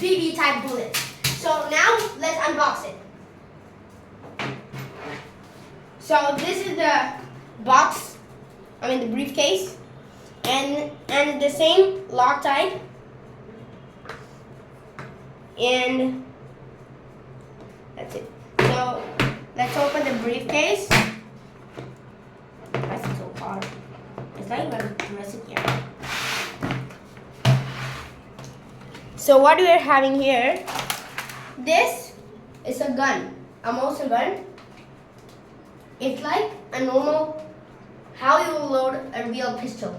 BB type bullets. So now let's unbox it. So this is the box, the briefcase, and the same Loctite, and that's it. So let's open the briefcase. That's so hard. It's like going to press it here. So what we are having here, this is a gun, a Moser gun. It's like a normal, how you will load a real pistol.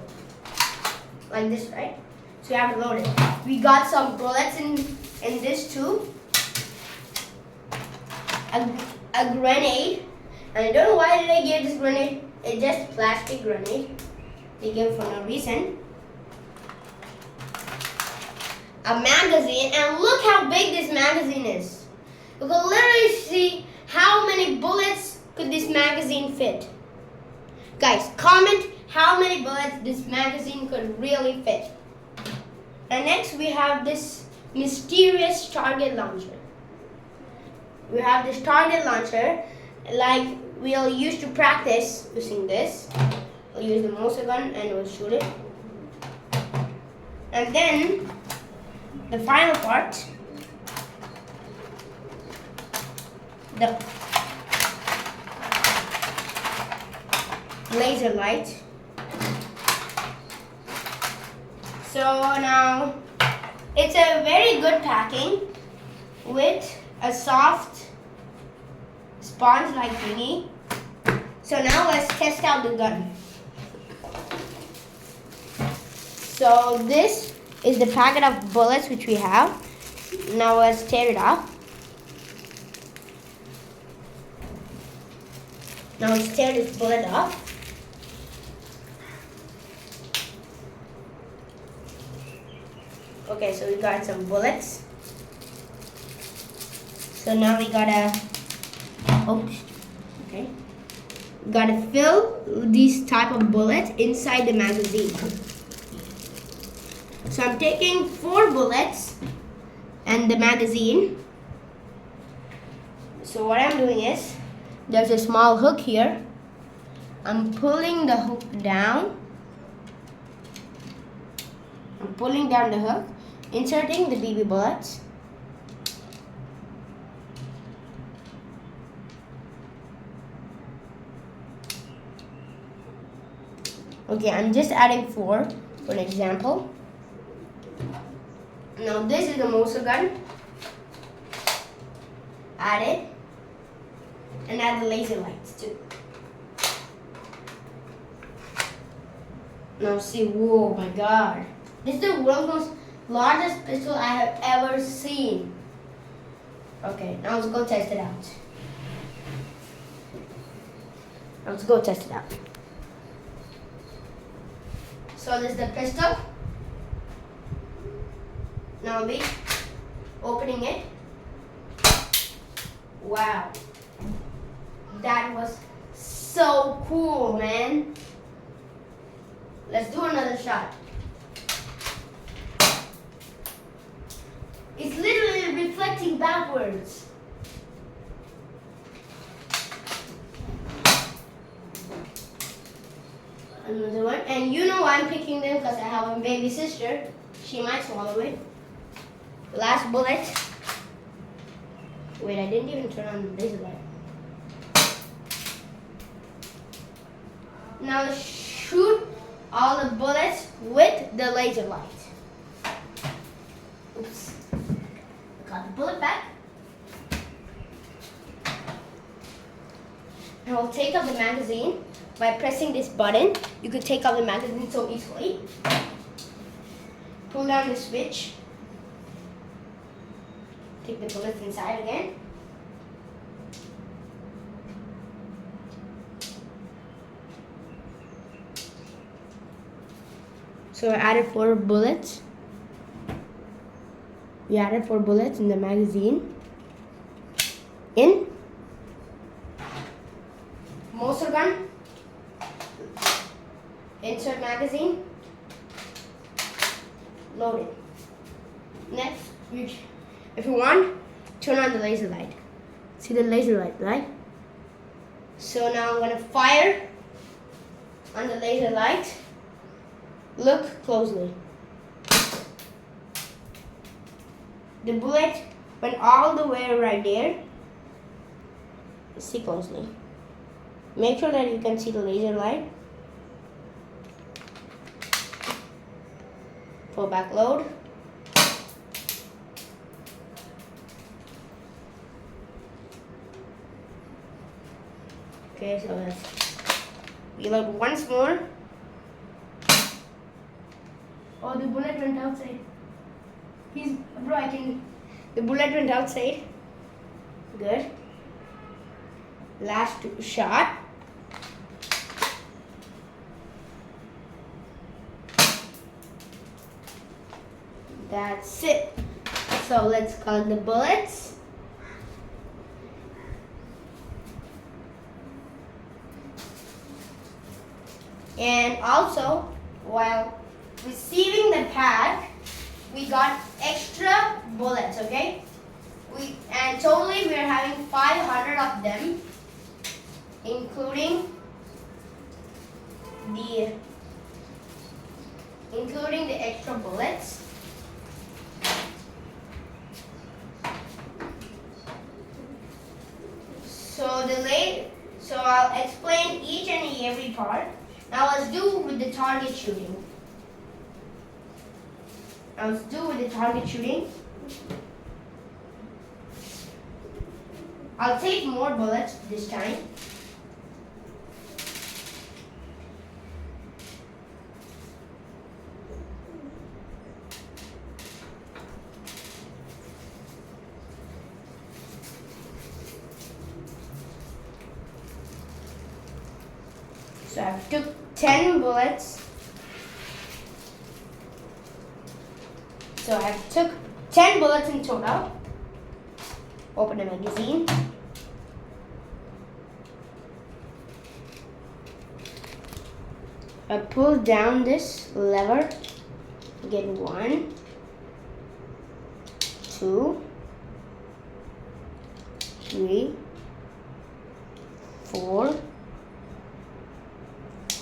Like this, right? So you have to load it. We got some bullets in this too. A grenade. And I don't know why they gave this grenade. It's just a plastic grenade. They gave it for no reason. A magazine, and look how big this magazine is. You can literally see how many bullets could this magazine fit. Guys, comment how many bullets this magazine could really fit. And next we have this mysterious target launcher. We have this target launcher, like we'll use to practice using this. We'll use the Moser gun and we'll shoot it. And then the final part, the laser light. So now it's a very good packing with a soft sponge like thingy. So now let's test out the gun. So this is the packet of bullets which we have. Now let's tear it off. Now let's tear this bullet off. Okay, so we got some bullets. So now we gotta, we gotta fill these type of bullets inside the magazine. So I'm taking 4 bullets and the magazine. So what I'm doing is, there's a small hook here. I'm pulling the hook down. I'm pulling down the hook, inserting the BB bullets. Okay, I'm just adding 4 for an example. Now this is the Moser gun. Add it. And add the laser lights too. Now see, whoa, my God. This is the world's most largest pistol I have ever seen. Okay, now let's go test it out. So this is the pistol. Now I'll be opening it. Wow. That was so cool, man. Let's do another shot. It's literally reflecting backwards. Another one. And you know why I'm picking them, because I have a baby sister. She might swallow it. Last bullet. Wait, I didn't even turn on the laser light. Now shoot all the bullets with the laser light. Oops. Got the bullet back. And we'll take out the magazine. By pressing this button, you could take out the magazine so easily. Pull down the switch. Take the bullets inside again. So I added 4 bullets. We added 4 bullets in the magazine. In. Moser gun. Insert magazine. Loaded. Next, If you want, turn on the laser light. See the laser light, right? So now I'm gonna fire on the laser light. Look closely. The bullet went all the way right there. See closely. Make sure that you can see the laser light. Pull back load. Okay, so let's reload once more. Oh, the bullet went outside. The bullet went outside. Good. Last shot. That's it. So let's count the bullets. And also, while receiving the pack, we got extra bullets, okay? And totally we're having 500 of them, including the extra bullets. So I'll explain each and every part. Now let's do with the target shooting. I'll take more bullets this time. So I took 10 bullets. So I took 10 bullets in total. Open the magazine. I pull down this lever. Get 1, 2, 3, 4,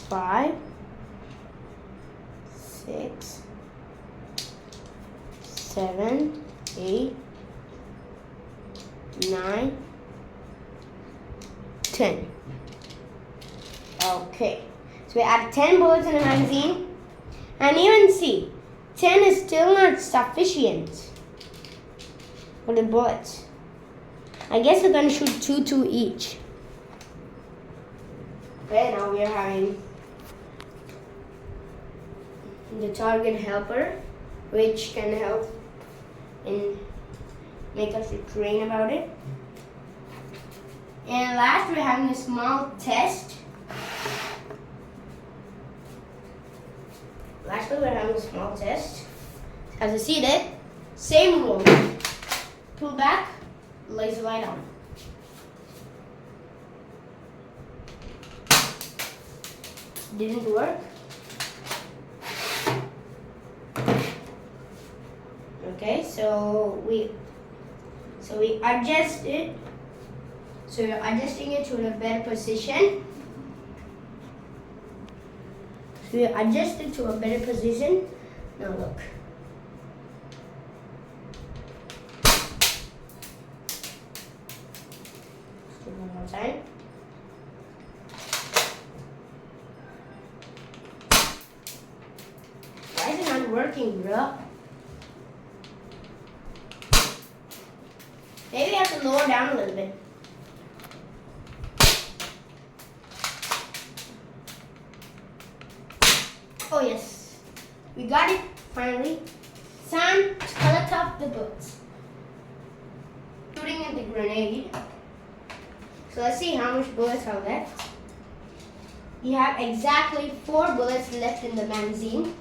5, 6, 7, 8, 9, 10. Okay, so we add 10 bullets in the magazine, and even see, 10 is still not sufficient for the bullets. I guess we're going to shoot 2 each. Okay, now we are having the target helper, which can help in make us train about it. And last, we're having a small test. Lastly, we're having a small test. As you see that, same rule. Pull back, laser light on. Didn't work. Okay, so we adjust it. So you're adjusting it to a better position. So you adjust it to a better position. Now look. Let's do it one more time. Why is it not working, bro? Maybe I have to lower down a little bit. Oh yes, we got it finally. Time to collect up the bullets. Shooting at the grenade. So let's see how much bullets are left. You have exactly 4 bullets left in the magazine.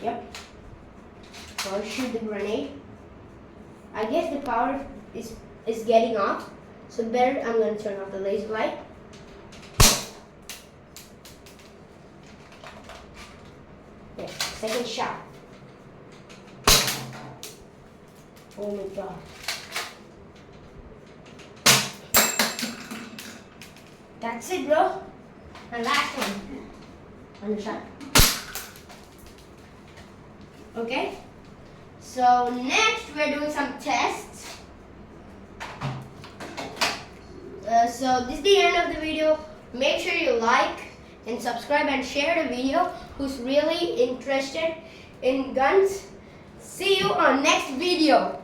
Yep. So I'll shoot the grenade. I guess the power is getting off. So better, I'm going to turn off the laser light. Second shot. Oh my god. That's it, bro. And last one. One shot. Okay. So next we're doing some tests. So this is the end of the video. Make sure you like and subscribe and share the video who's really interested in guns. See you on next video.